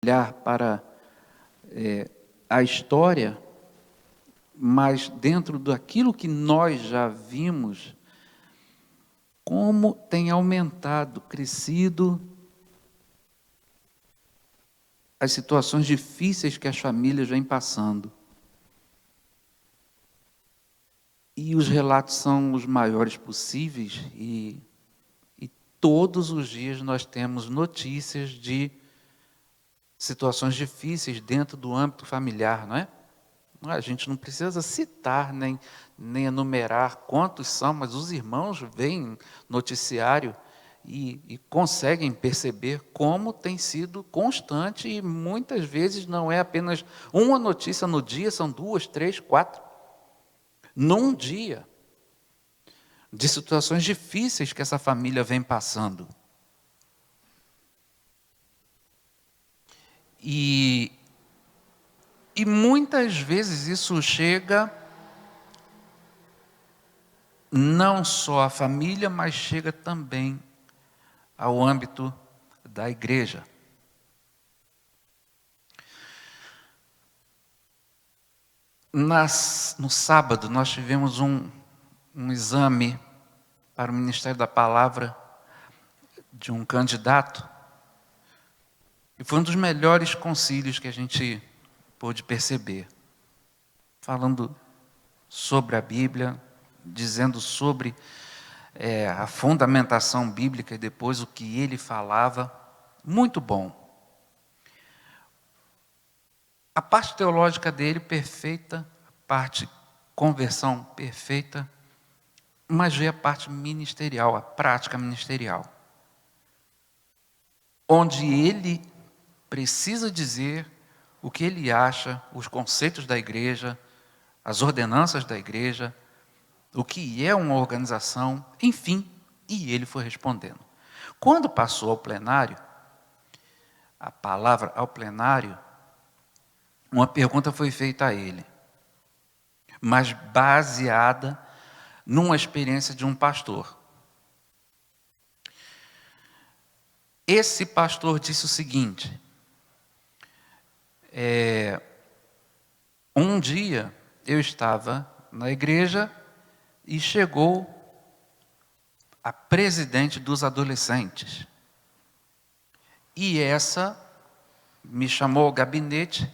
olhar para a história, mas dentro daquilo que nós já vimos, como tem aumentado, crescido as situações difíceis que as famílias vêm passando. E os relatos são os maiores possíveis e todos os dias nós temos notícias de situações difíceis dentro do âmbito familiar, não é? A gente não precisa citar nem enumerar quantos são, mas os irmãos veem noticiário e conseguem perceber como tem sido constante e muitas vezes não é apenas uma notícia no dia, são 2, 3, 4. Num dia, de situações difíceis que essa família vem passando. E muitas vezes isso chega não só à família, mas chega também ao âmbito da igreja. No sábado, nós tivemos um exame para o Ministério da Palavra de um candidato, e foi um dos melhores concílios que a gente pôde perceber, falando sobre a Bíblia, dizendo sobre a fundamentação bíblica e depois o que ele falava. Muito bom. A parte teológica dele, perfeita, a parte conversão, perfeita, mas veio a parte ministerial, a prática ministerial, onde ele precisa dizer o que ele acha, os conceitos da igreja, as ordenanças da igreja, o que é uma organização, enfim, e ele foi respondendo. Quando passou ao plenário, a palavra ao plenário, uma pergunta foi feita a ele, mas baseada numa experiência de um pastor. Esse pastor disse o seguinte: um dia eu estava na igreja e chegou a presidente dos adolescentes. E essa me chamou ao gabinete,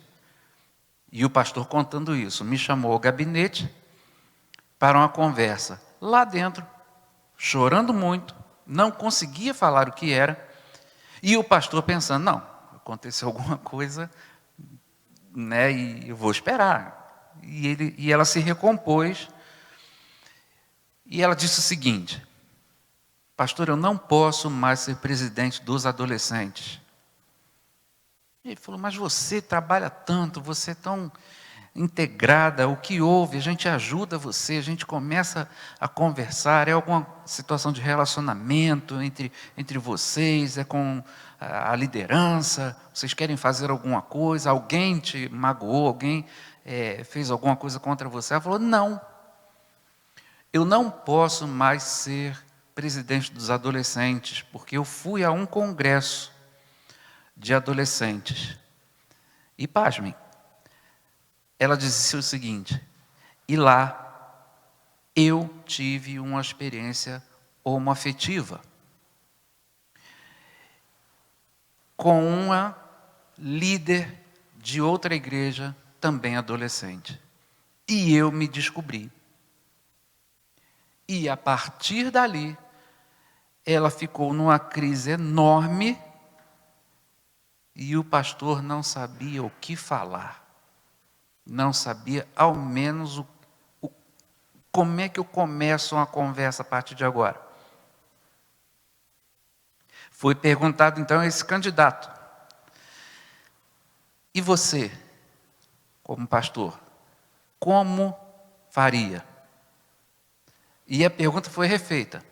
e o pastor contando isso, me chamou ao gabinete para uma conversa. Lá dentro, chorando muito, não conseguia falar o que era, e o pastor pensando, não, aconteceu alguma coisa, né, e eu vou esperar. E ela se recompôs, e ela disse o seguinte: pastor, eu não posso mais ser presidente dos adolescentes. E ele falou, mas você trabalha tanto, você é tão integrada, o que houve? A gente ajuda você, a gente começa a conversar, é alguma situação de relacionamento entre vocês, é com a liderança, vocês querem fazer alguma coisa, alguém te magoou, alguém fez alguma coisa contra você? Ela falou, não, eu não posso mais ser presidente dos adolescentes, porque eu fui a um congresso de adolescentes. E pasmem, ela disse o seguinte, e lá eu tive uma experiência homoafetiva com uma líder de outra igreja, também adolescente. E eu me descobri. E a partir dali, ela ficou numa crise enorme e o pastor não sabia o que falar. Não sabia, ao menos, como é que eu começo uma conversa a partir de agora. Foi perguntado, então, a esse candidato. E você, como pastor, como faria? E a pergunta foi refeita.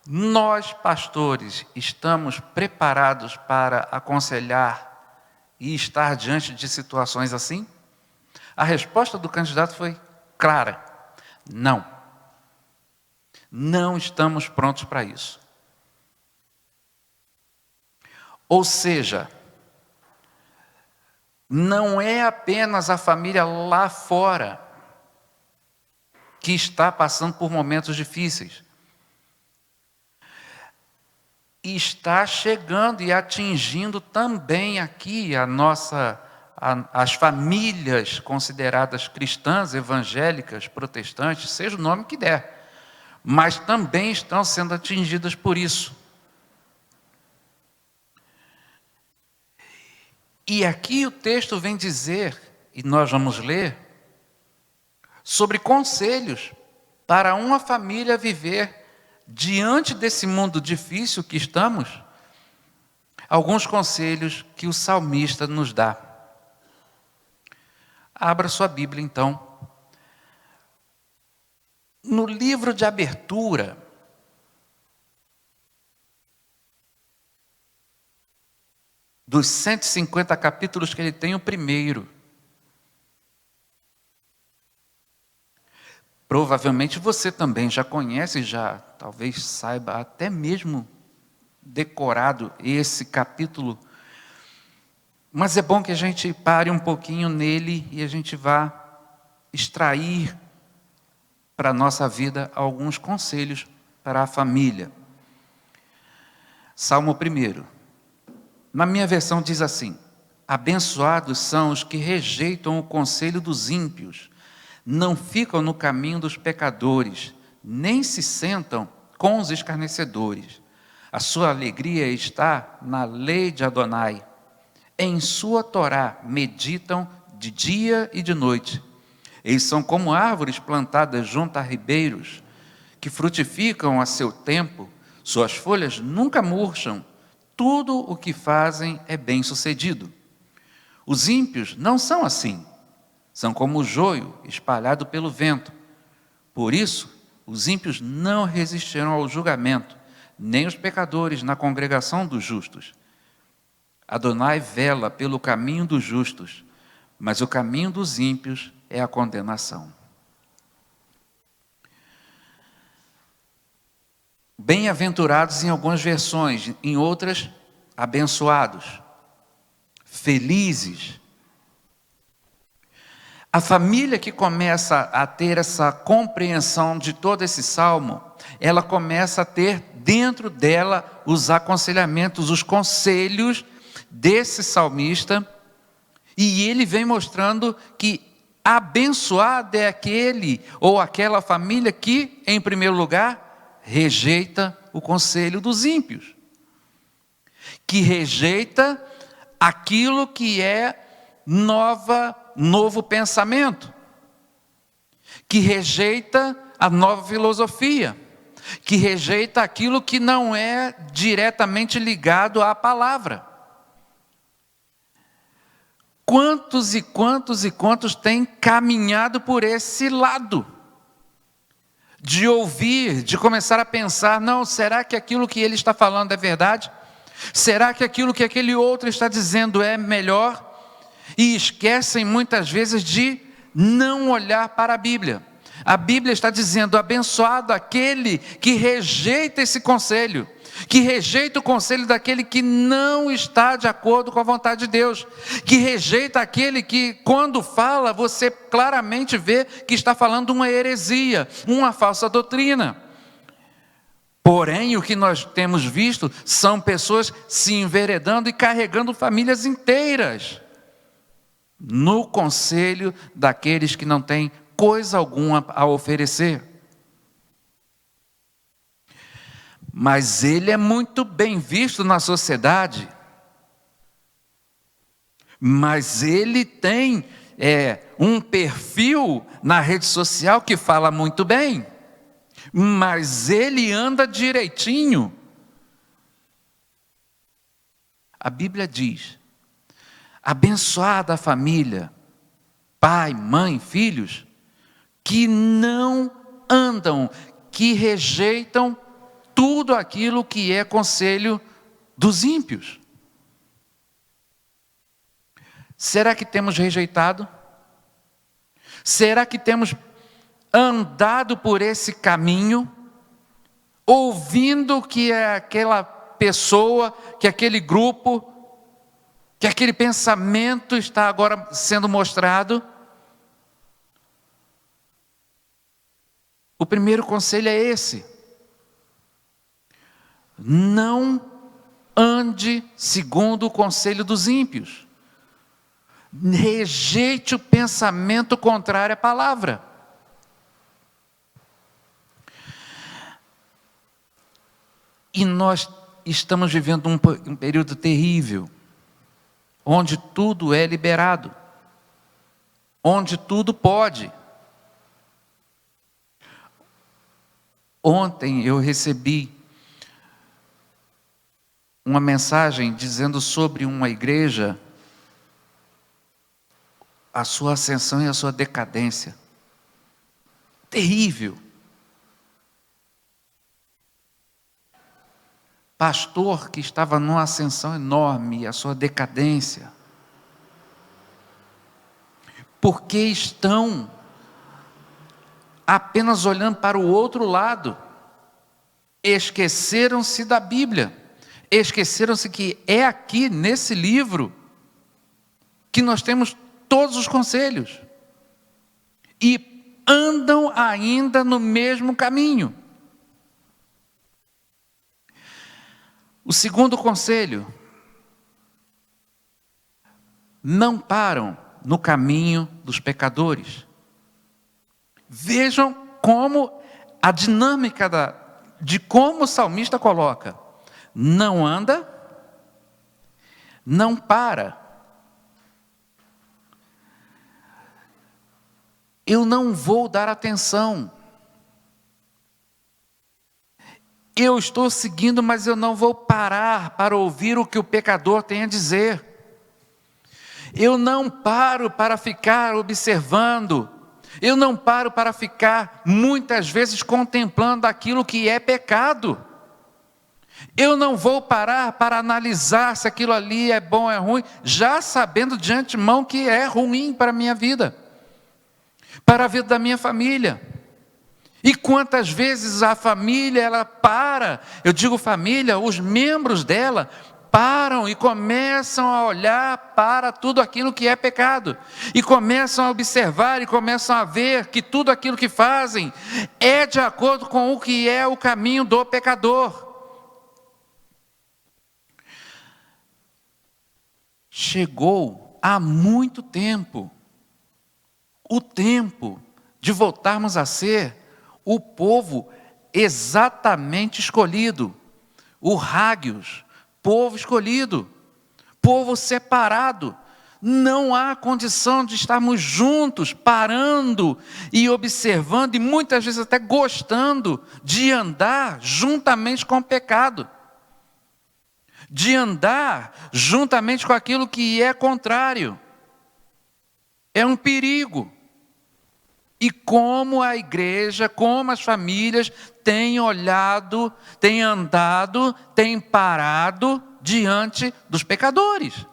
Nós, pastores, estamos preparados para aconselhar e estar diante de situações assim? A resposta do candidato foi clara: não. Não estamos prontos para isso. Ou seja, Não é apenas a família lá fora que está passando por momentos difíceis. E está chegando e atingindo também aqui as famílias consideradas cristãs, evangélicas, protestantes, seja o nome que der. Mas também estão sendo atingidas por isso. E aqui o texto vem dizer, e nós vamos ler, sobre conselhos para uma família viver diante desse mundo difícil que estamos. Alguns conselhos que o salmista nos dá. Abra sua Bíblia então. No livro de abertura, dos 150 capítulos que ele tem, o primeiro. Provavelmente você também já conhece, já talvez saiba até mesmo decorado esse capítulo. Mas é bom que a gente pare um pouquinho nele e a gente vá extrair para a nossa vida alguns conselhos para a família. Salmo 1. Na minha versão diz assim: abençoados são os que rejeitam o conselho dos ímpios, não ficam no caminho dos pecadores, nem se sentam com os escarnecedores. A sua alegria está na lei de Adonai. Em sua Torá meditam de dia e de noite. Eles são como árvores plantadas junto a ribeiros, que frutificam a seu tempo, suas folhas nunca murcham, tudo o que fazem é bem-sucedido. Os ímpios não são assim. São como o joio espalhado pelo vento. Por isso, os ímpios não resistirão ao julgamento, nem os pecadores na congregação dos justos. Adonai vela pelo caminho dos justos, mas o caminho dos ímpios é a condenação. Bem-aventurados em algumas versões, em outras, abençoados, felizes. A família que começa a ter essa compreensão de todo esse salmo, ela começa a ter dentro dela os aconselhamentos, os conselhos desse salmista, e ele vem mostrando que abençoado é aquele ou aquela família que, em primeiro lugar, rejeita o conselho dos ímpios, que rejeita aquilo que é novo pensamento, que rejeita a nova filosofia, que rejeita aquilo que não é diretamente ligado à palavra. Quantos e quantos e quantos têm caminhado por esse lado? De ouvir, de começar a pensar, não, será que aquilo que ele está falando é verdade? Será que aquilo que aquele outro está dizendo é melhor? E esquecem muitas vezes de não olhar para a Bíblia. A Bíblia está dizendo, abençoado aquele que rejeita esse conselho, que rejeita o conselho daquele que não está de acordo com a vontade de Deus, que rejeita aquele que, quando fala, você claramente vê que está falando uma heresia, uma falsa doutrina. Porém, o que nós temos visto são pessoas se enveredando e carregando famílias inteiras no conselho daqueles que não têm coisa alguma a oferecer. Mas ele é muito bem visto na sociedade. Mas ele tem um perfil na rede social que fala muito bem. Mas ele anda direitinho. A Bíblia diz: abençoada a família, pai, mãe, filhos, que não andam, que rejeitam tudo aquilo que é conselho dos ímpios. Será que temos rejeitado? Será que temos andado por esse caminho, ouvindo que aquela pessoa, que aquele grupo que aquele pensamento está agora sendo mostrado. O primeiro conselho é esse: não ande segundo o conselho dos ímpios. Rejeite o pensamento contrário à palavra. E nós estamos vivendo um período terrível, onde tudo é liberado, onde tudo pode. Ontem eu recebi uma mensagem dizendo sobre uma igreja, a sua ascensão e a sua decadência. Terrível. Pastor que estava numa ascensão enorme, a sua decadência. Porque estão apenas olhando para o outro lado. Esqueceram-se da Bíblia. Esqueceram-se que é aqui, nesse livro, que nós temos todos os conselhos. E andam ainda no mesmo caminho. O segundo conselho: não param no caminho dos pecadores. Vejam como a dinâmica de como o salmista coloca: não anda, não para. Eu não vou dar atenção. Eu estou seguindo, mas eu não vou parar para ouvir o que o pecador tem a dizer. Eu não paro para ficar observando. Eu não paro para ficar, muitas vezes, contemplando aquilo que é pecado. Eu não vou parar para analisar se aquilo ali é bom ou é ruim, já sabendo de antemão que é ruim para a minha vida, para a vida da minha família. E quantas vezes a família, ela para, eu digo família, os membros dela param e começam a olhar para tudo aquilo que é pecado. E começam a observar e começam a ver que tudo aquilo que fazem é de acordo com o que é o caminho do pecador. Chegou há muito tempo o tempo de voltarmos a ser o povo exatamente escolhido, o Hagios, povo escolhido, povo separado. Não há condição de estarmos juntos, parando e observando, e muitas vezes até gostando de andar juntamente com o pecado, de andar juntamente com aquilo que é contrário. É um perigo. E como a igreja, como as famílias têm olhado, têm andado, têm parado diante dos pecadores.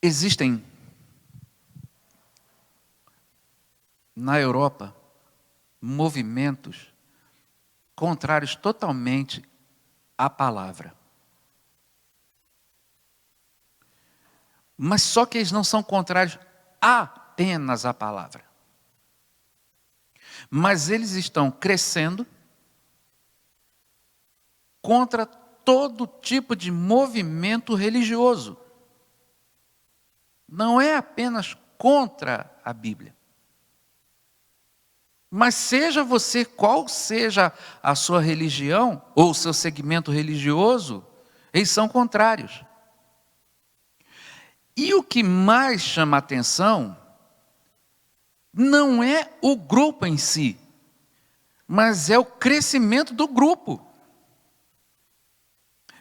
Existem na Europa movimentos contrários totalmente à palavra. Mas só que eles não são contrários apenas à palavra. Mas eles estão crescendo contra todo tipo de movimento religioso. Não é apenas contra a Bíblia. Mas seja você, qual seja a sua religião, ou o seu segmento religioso, eles são contrários. E o que mais chama a atenção, não é o grupo em si, mas é o crescimento do grupo.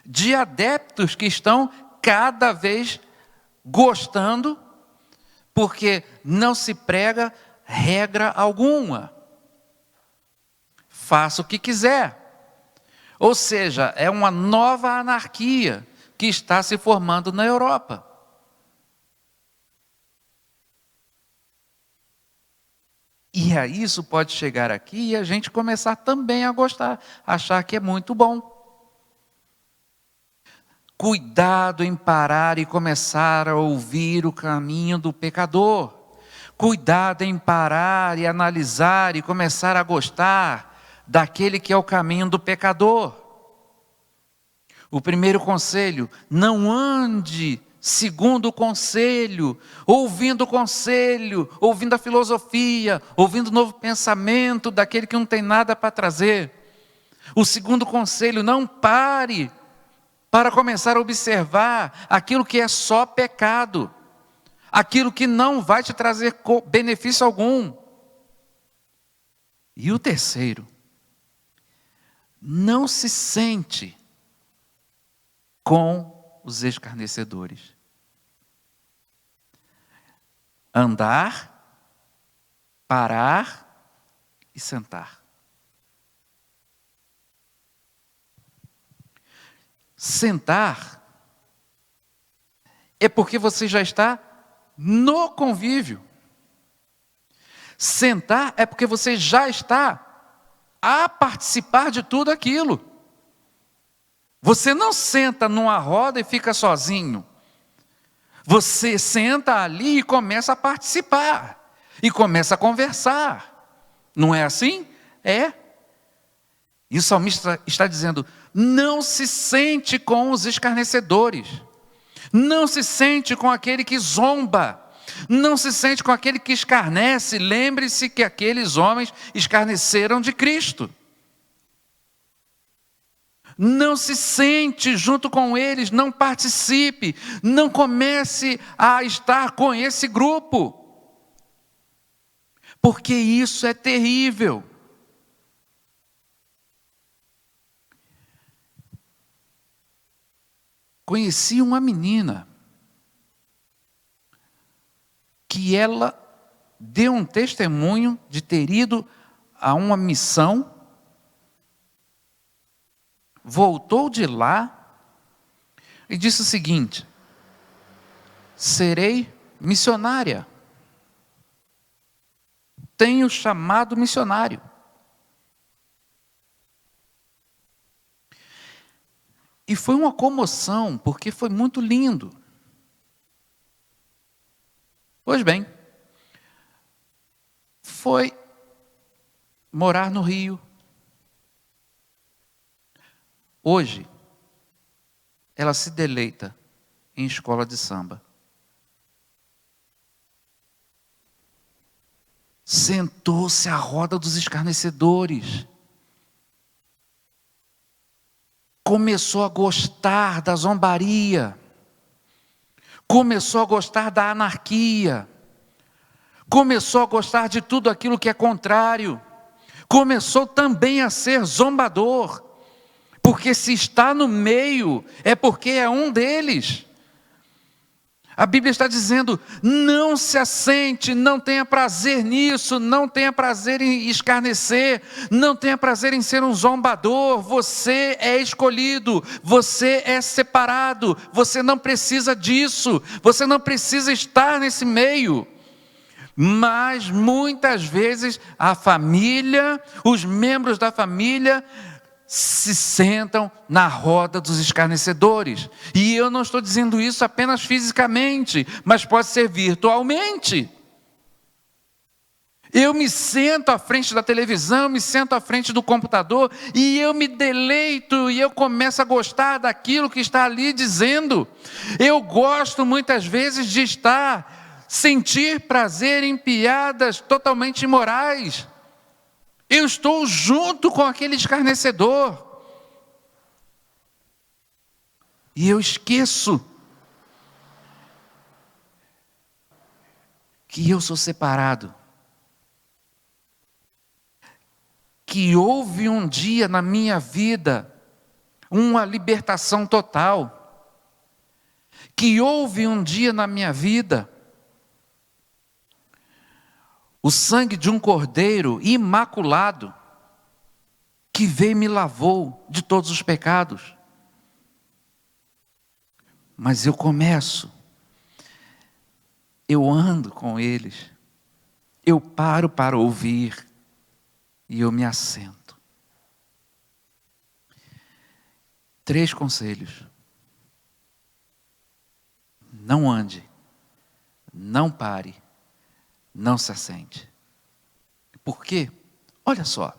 De adeptos que estão cada vez gostando, porque não se prega regra alguma. Faça o que quiser. Ou seja, é uma nova anarquia que está se formando na Europa. E aí isso pode chegar aqui e a gente começar também a gostar, achar que é muito bom. Cuidado em parar e começar a ouvir o caminho do pecador. Cuidado em parar e analisar e começar a gostar daquele que é o caminho do pecador. O primeiro conselho: não ande segundo o conselho, ouvindo a filosofia, ouvindo o novo pensamento daquele que não tem nada para trazer. O segundo conselho: não pare para começar a observar aquilo que é só pecado, aquilo que não vai te trazer benefício algum. E o terceiro: não se sente com os escarnecedores. Andar, parar e sentar. Sentar é porque você já está no convívio. Sentar é porque você já está a participar de tudo aquilo. Você não senta numa roda e fica sozinho. Você senta ali e começa a participar. E começa a conversar. Não é assim? É. E o salmista está dizendo: não se sente com os escarnecedores. Não se sente com aquele que zomba. Não se sente com aquele que escarnece. Lembre-se que aqueles homens escarneceram de Cristo. Não se sente junto com eles, não participe, não comece a estar com esse grupo, porque isso é terrível. Conheci uma menina que ela deu um testemunho de ter ido a uma missão, voltou de lá e disse o seguinte: serei missionária. Tenho chamado missionário. E foi uma comoção, porque foi muito lindo. Pois bem, foi morar no Rio. Hoje, ela se deleita em escola de samba. Sentou-se à roda dos escarnecedores. Começou a gostar da zombaria. Começou a gostar da anarquia. Começou a gostar de tudo aquilo que é contrário. Começou também a ser zombador. Porque se está no meio, é porque é um deles. A Bíblia está dizendo: não se assente, não tenha prazer nisso, não tenha prazer em escarnecer, não tenha prazer em ser um zombador. Você é escolhido, você é separado, você não precisa disso, você não precisa estar nesse meio. Mas muitas vezes a família, os membros da família, se sentam na roda dos escarnecedores. E eu não estou dizendo isso apenas fisicamente, mas pode ser virtualmente. Eu me sento à frente da televisão, me sento à frente do computador e eu me deleito e eu começo a gostar daquilo que está ali dizendo. Eu gosto muitas vezes de sentir prazer em piadas totalmente imorais. Eu estou junto com aquele escarnecedor. E eu esqueço que eu sou separado. Que houve um dia na minha vida uma libertação total. Que houve um dia na minha vida o sangue de um cordeiro imaculado, que veio e me lavou de todos os pecados. Mas eu ando com eles, eu paro para ouvir e eu me assento. 3 conselhos. Não ande, não pare, não se assente. Por quê? Olha só.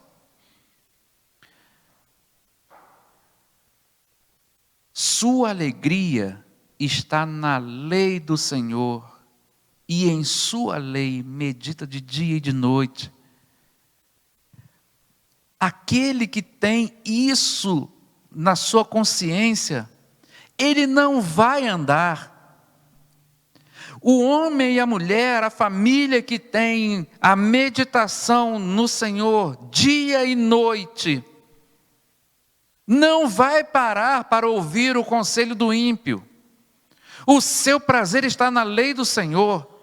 Sua alegria está na lei do Senhor, e em sua lei medita de dia e de noite. Aquele que tem isso na sua consciência, ele não vai andar. O homem e a mulher, a família que tem a meditação no Senhor dia e noite, não vai parar para ouvir o conselho do ímpio. O seu prazer está na lei do Senhor.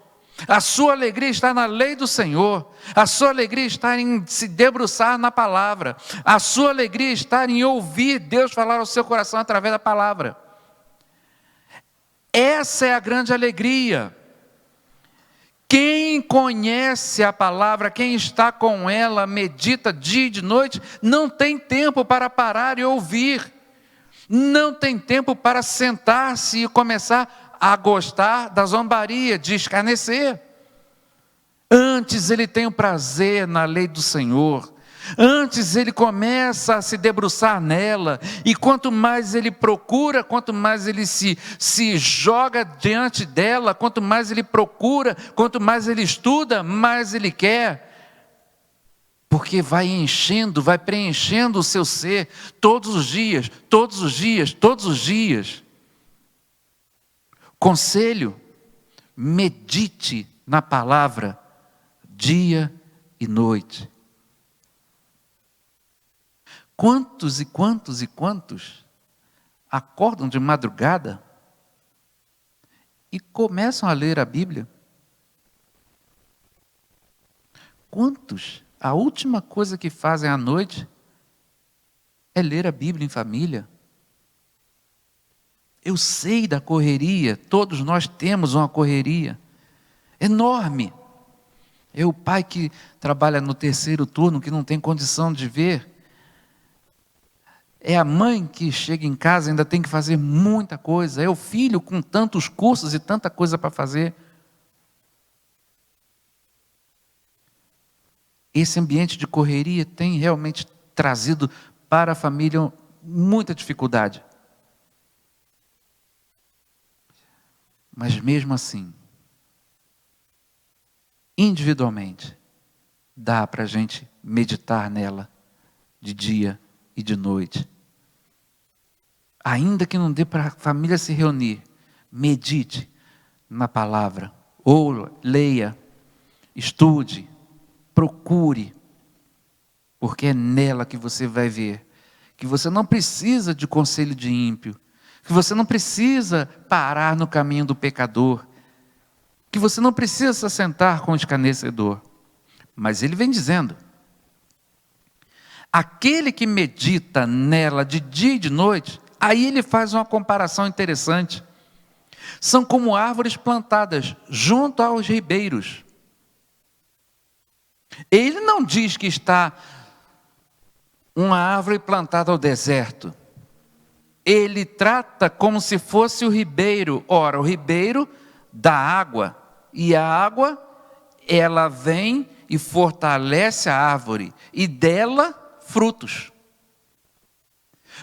A sua alegria está na lei do Senhor. A sua alegria está em se debruçar na palavra. A sua alegria está em ouvir Deus falar ao seu coração através da palavra. Essa é a grande alegria. Quem conhece a palavra, quem está com ela, medita dia e de noite, não tem tempo para parar e ouvir. Não tem tempo para sentar-se e começar a gostar da zombaria, de escarnecer. Antes ele tem o prazer na lei do Senhor. Antes ele começa a se debruçar nela, e quanto mais ele procura, quanto mais ele se joga diante dela, quanto mais ele procura, quanto mais ele estuda, mais ele quer, porque vai enchendo, vai preenchendo o seu ser, todos os dias, todos os dias, todos os dias. Conselho, medite na palavra, dia e noite. Quantos e quantos e quantos acordam de madrugada e começam a ler a Bíblia? Quantos, a última coisa que fazem à noite é ler a Bíblia em família? Eu sei da correria, todos nós temos uma correria enorme. É o pai que trabalha no 3º turno, que não tem condição de ver. É a mãe que chega em casa e ainda tem que fazer muita coisa. É o filho com tantos cursos e tanta coisa para fazer. Esse ambiente de correria tem realmente trazido para a família muita dificuldade. Mas mesmo assim, individualmente, dá para a gente meditar nela de dia e de noite. Ainda que não dê para a família se reunir, medite na palavra, ou leia, estude, procure, porque é nela que você vai ver que você não precisa de conselho de ímpio, que você não precisa parar no caminho do pecador, que você não precisa se assentar com o escarnecedor. Mas ele vem dizendo: aquele que medita nela de dia e de noite, aí ele faz uma comparação interessante. São como árvores plantadas junto aos ribeiros. Ele não diz que está uma árvore plantada ao deserto. Ele trata como se fosse o ribeiro. Ora, o ribeiro dá água, e a água, ela vem e fortalece a árvore, e dela frutos.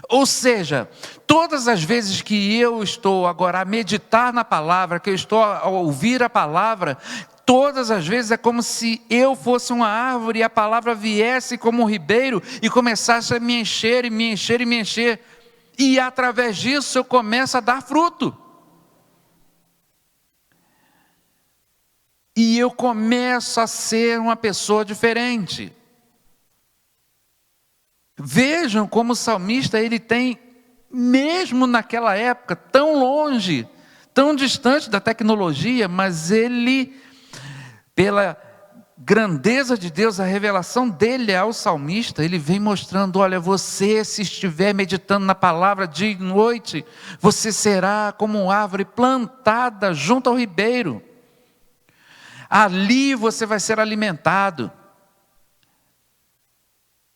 Ou seja, todas as vezes que eu estou agora a meditar na palavra, que eu estou a ouvir a palavra, todas as vezes é como se eu fosse uma árvore e a palavra viesse como um ribeiro e começasse a me encher, e me encher, e me encher. E através disso eu começo a dar fruto. E eu começo a ser uma pessoa diferente. Vejam como o salmista, ele tem, mesmo naquela época, tão longe, tão distante da tecnologia, mas ele, pela grandeza de Deus, a revelação dele ao salmista, ele vem mostrando: olha, você, se estiver meditando na palavra dia e noite, você será como uma árvore plantada junto ao ribeiro. Ali você vai ser alimentado.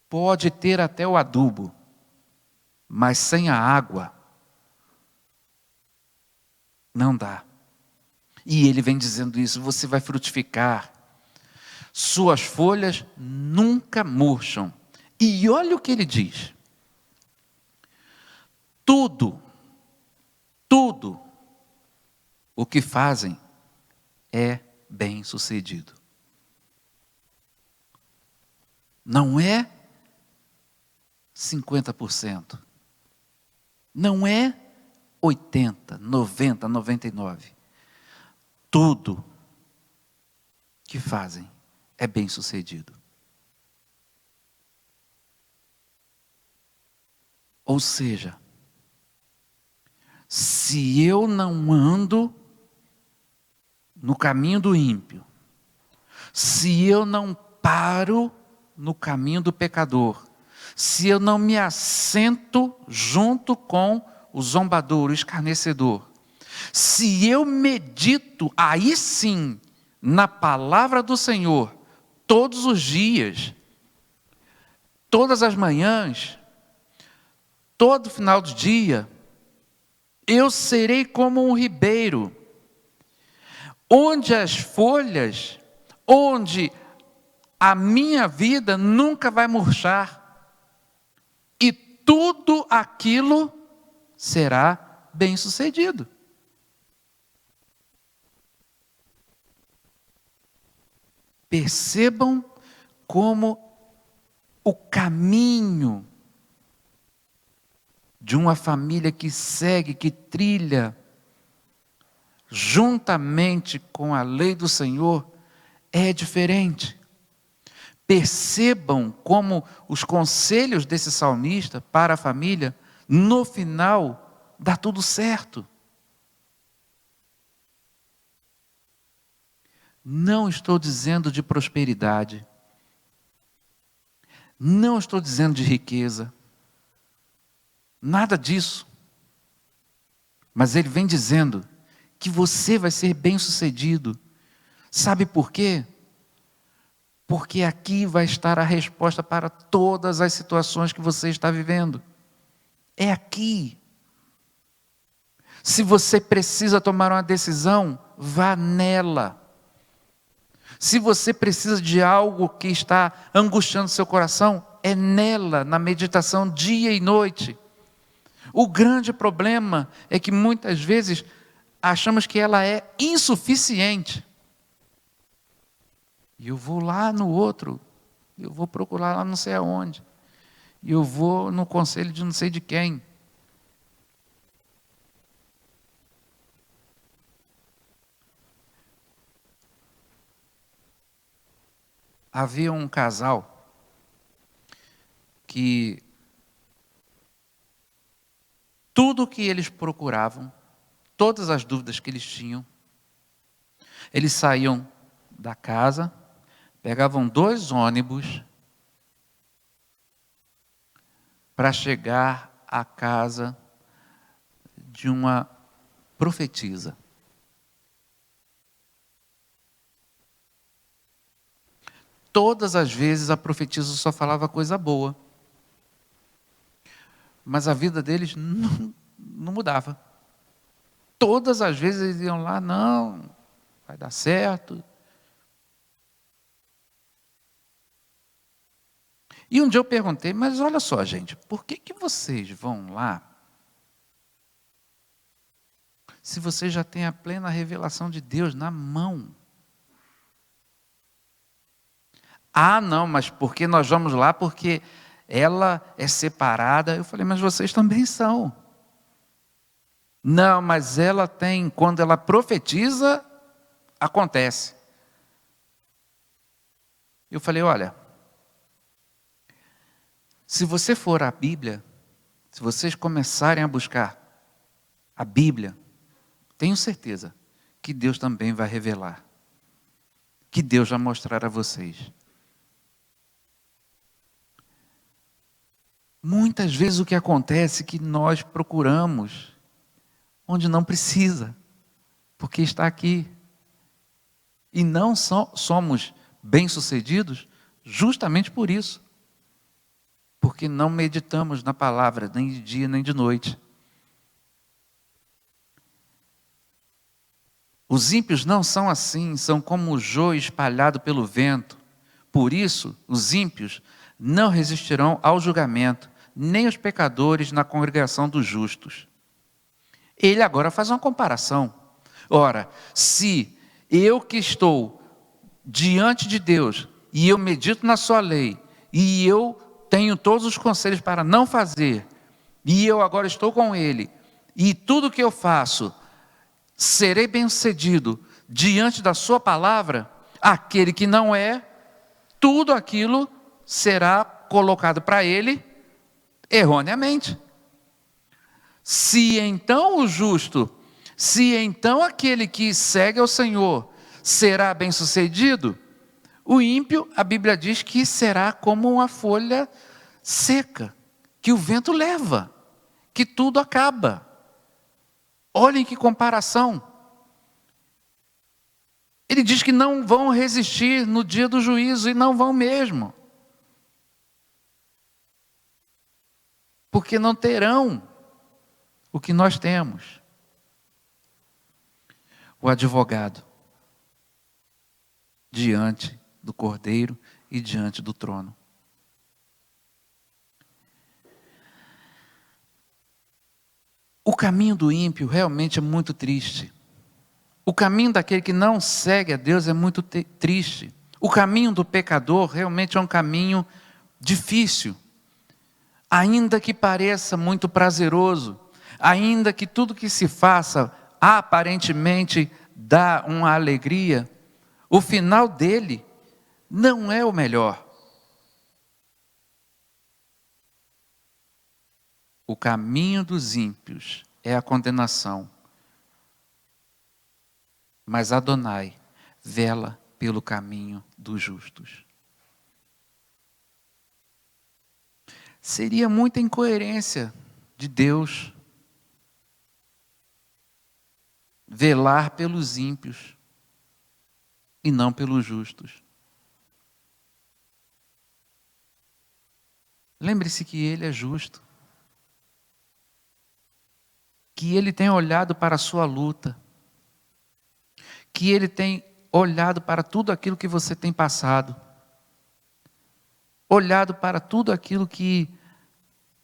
Pode ter até o adubo, mas sem a água, não dá. E ele vem dizendo isso: você vai frutificar, suas folhas nunca murcham. E olha o que ele diz: tudo o que fazem é bem-sucedido. Não é 50%, não é 80%, 90%, 99%. Tudo que fazem é bem-sucedido. Ou seja, se eu não ando no caminho do ímpio, se eu não paro no caminho do pecador, se eu não me assento junto com o zombador, o escarnecedor, se eu medito, aí sim, na palavra do Senhor, todos os dias, todas as manhãs, todo final do dia, eu serei como um ribeiro, onde as folhas, onde a minha vida nunca vai murchar, e tudo aquilo será bem-sucedido. Percebam como o caminho de uma família que segue, que trilha, juntamente com a lei do Senhor, é diferente. Percebam como os conselhos desse salmista para a família, no final, dá tudo certo. Não estou dizendo de prosperidade, não estou dizendo de riqueza, nada disso. Mas ele vem dizendo que você vai ser bem-sucedido. Sabe por quê? Porque aqui vai estar a resposta para todas as situações que você está vivendo. É aqui. Se você precisa tomar uma decisão, vá nela. Se você precisa de algo que está angustiando seu coração, é nela, na meditação dia e noite. O grande problema é que muitas vezes achamos que ela é insuficiente. E eu vou lá no outro, eu vou procurar lá não sei aonde, e eu vou no conselho de não sei de quem. Havia um casal que tudo o que eles procuravam, todas as dúvidas que eles tinham, eles saíam da casa, pegavam 2 ônibus para chegar à casa de uma profetisa. Todas as vezes a profetisa só falava coisa boa, mas a vida deles não mudava. Todas as vezes eles iam lá, não, vai dar certo. E um dia eu perguntei, mas olha só, gente, por que vocês vão lá se vocês já têm a plena revelação de Deus na mão? Ah, não, mas porque nós vamos lá porque ela é separada. Eu falei, mas vocês também são. Não, mas ela tem, quando ela profetiza, acontece. Eu falei, olha, se você for à Bíblia, se vocês começarem a buscar a Bíblia, tenho certeza que Deus também vai revelar, que Deus vai mostrar a vocês. Muitas vezes o que acontece é que nós procuramos onde não precisa, porque está aqui. E não somos bem-sucedidos justamente por isso. Porque não meditamos na palavra, nem de dia, nem de noite. Os ímpios não são assim, são como o joio espalhado pelo vento. Por isso, os ímpios não resistirão ao julgamento, nem os pecadores na congregação dos justos. Ele agora faz uma comparação. Ora, se eu que estou diante de Deus, e eu medito na sua lei, e eu tenho todos os conselhos para não fazer, e eu agora estou com Ele, e tudo que eu faço, serei bem-sucedido diante da sua palavra, aquele que não é, tudo aquilo será colocado para ele erroneamente. Se então o justo, se então aquele que segue ao Senhor será bem-sucedido, o ímpio, a Bíblia diz que será como uma folha seca, que o vento leva, que tudo acaba. Olhem que comparação. Ele diz que não vão resistir no dia do juízo, e não vão mesmo. Porque não terão o que nós temos. O advogado diante do Cordeiro e diante do trono. O caminho do ímpio realmente é muito triste. O caminho daquele que não segue a Deus é muito triste. O caminho do pecador realmente é um caminho difícil. Ainda que pareça muito prazeroso, ainda que tudo que se faça aparentemente dá uma alegria, o final dele não é o melhor. O caminho dos ímpios é a condenação. Mas Adonai vela pelo caminho dos justos. Seria muita incoerência de Deus velar pelos ímpios e não pelos justos. Lembre-se que Ele é justo, que Ele tem olhado para a sua luta, que Ele tem olhado para tudo aquilo que você tem passado, olhado para tudo aquilo que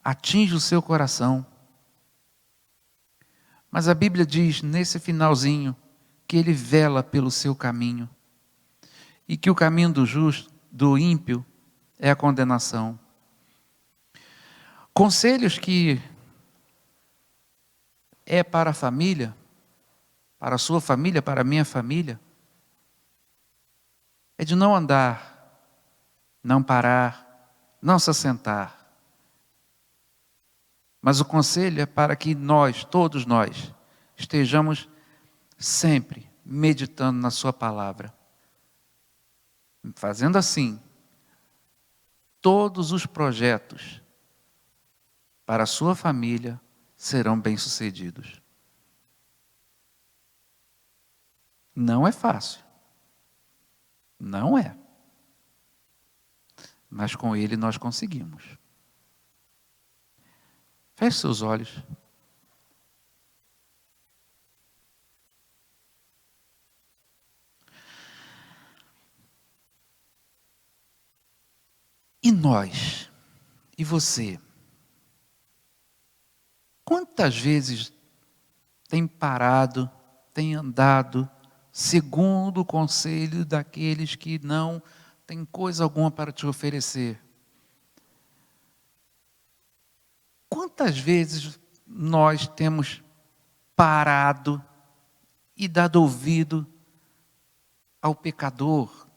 atinge o seu coração. Mas a Bíblia diz, nesse finalzinho, que Ele vela pelo seu caminho, e que o caminho do justo, do ímpio, é a condenação. Conselhos que é para a família, para a sua família, para a minha família, é de não andar, não parar, não se assentar. Mas o conselho é para que nós, todos nós, estejamos sempre meditando na sua palavra. Fazendo assim, todos os projetos para a sua família serão bem-sucedidos. Não é fácil. Não é. Mas com Ele nós conseguimos. Feche seus olhos. E nós? E você? Quantas vezes tem parado, tem andado, segundo o conselho daqueles que não têm coisa alguma para te oferecer? Quantas vezes nós temos parado e dado ouvido ao pecador?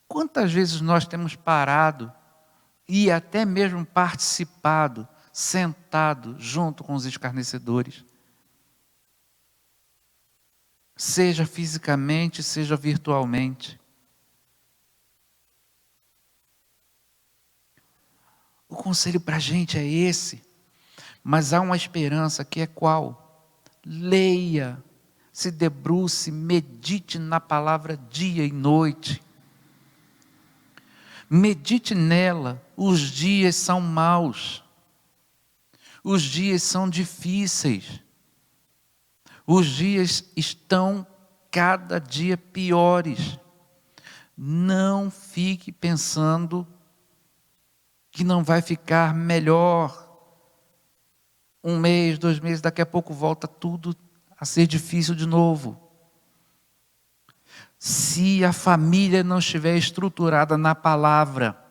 Quantas vezes nós temos parado e até mesmo participado, sentado junto com os escarnecedores? Seja fisicamente, seja virtualmente. O conselho para a gente é esse, mas há uma esperança que é qual? Leia, se debruce, medite na palavra dia e noite. Medite nela. Os dias são maus. Os dias são difíceis. Os dias estão cada dia piores. Não fique pensando que não vai ficar melhor. 1 mês, 2 meses, daqui a pouco volta tudo a ser difícil de novo. Se a família não estiver estruturada na palavra,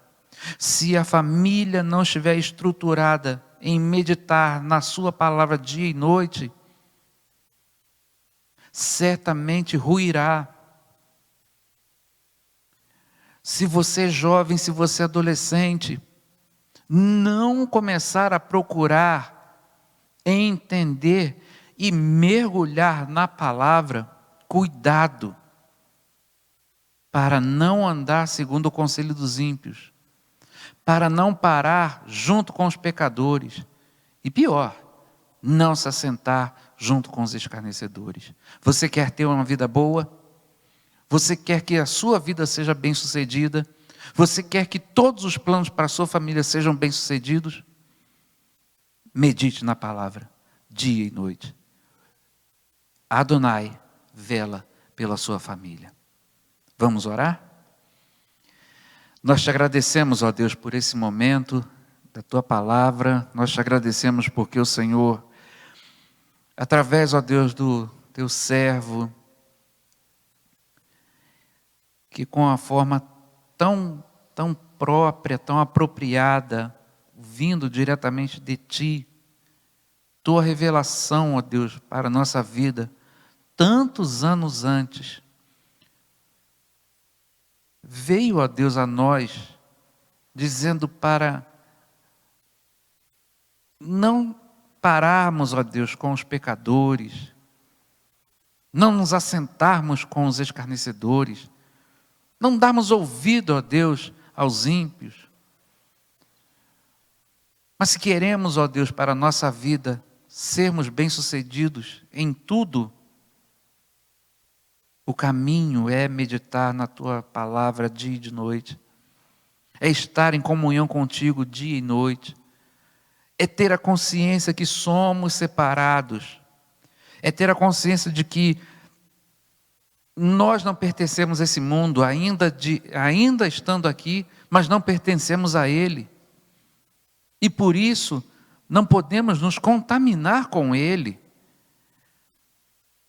se a família não estiver estruturada em meditar na sua palavra dia e noite, certamente ruirá. Se você é jovem, se você é adolescente, não começar a procurar entender e mergulhar na palavra, cuidado, para não andar segundo o conselho dos ímpios, para não parar junto com os pecadores, e pior, não se assentar junto com os escarnecedores. Você quer ter uma vida boa? Você quer que a sua vida seja bem-sucedida? Você quer que todos os planos para a sua família sejam bem-sucedidos? Medite na palavra, dia e noite. Adonai vela pela sua família. Vamos orar? Nós te agradecemos, ó Deus, por esse momento da tua palavra. Nós te agradecemos porque o Senhor, através, ó Deus, do teu servo, que com a forma tão própria, tão apropriada, vindo diretamente de ti, tua revelação, ó Deus, para a nossa vida, tantos anos antes, veio, ó Deus, a nós, dizendo para não pararmos, ó Deus, com os pecadores, não nos assentarmos com os escarnecedores, não darmos ouvido, ó Deus, aos ímpios. Mas se queremos, ó Deus, para a nossa vida, sermos bem-sucedidos em tudo, o caminho é meditar na tua palavra dia e de noite, é estar em comunhão contigo dia e noite, é ter a consciência que somos separados, é ter a consciência de que nós não pertencemos a esse mundo, ainda estando aqui, mas não pertencemos a ele. E por isso, não podemos nos contaminar com ele.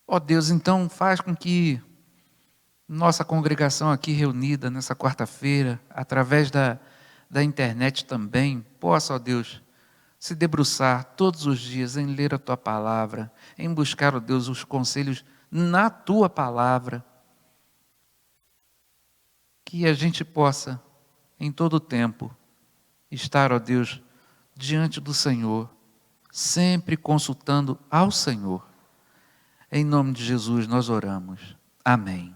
Ó Deus, então faz com que nossa congregação aqui reunida nessa quarta-feira, através da internet também, possa, ó Deus, se debruçar todos os dias em ler a tua palavra, em buscar, ó Deus, os conselhos na tua palavra, que a gente possa, em todo o tempo, estar, ó Deus, diante do Senhor, sempre consultando ao Senhor. Em nome de Jesus nós oramos. Amém.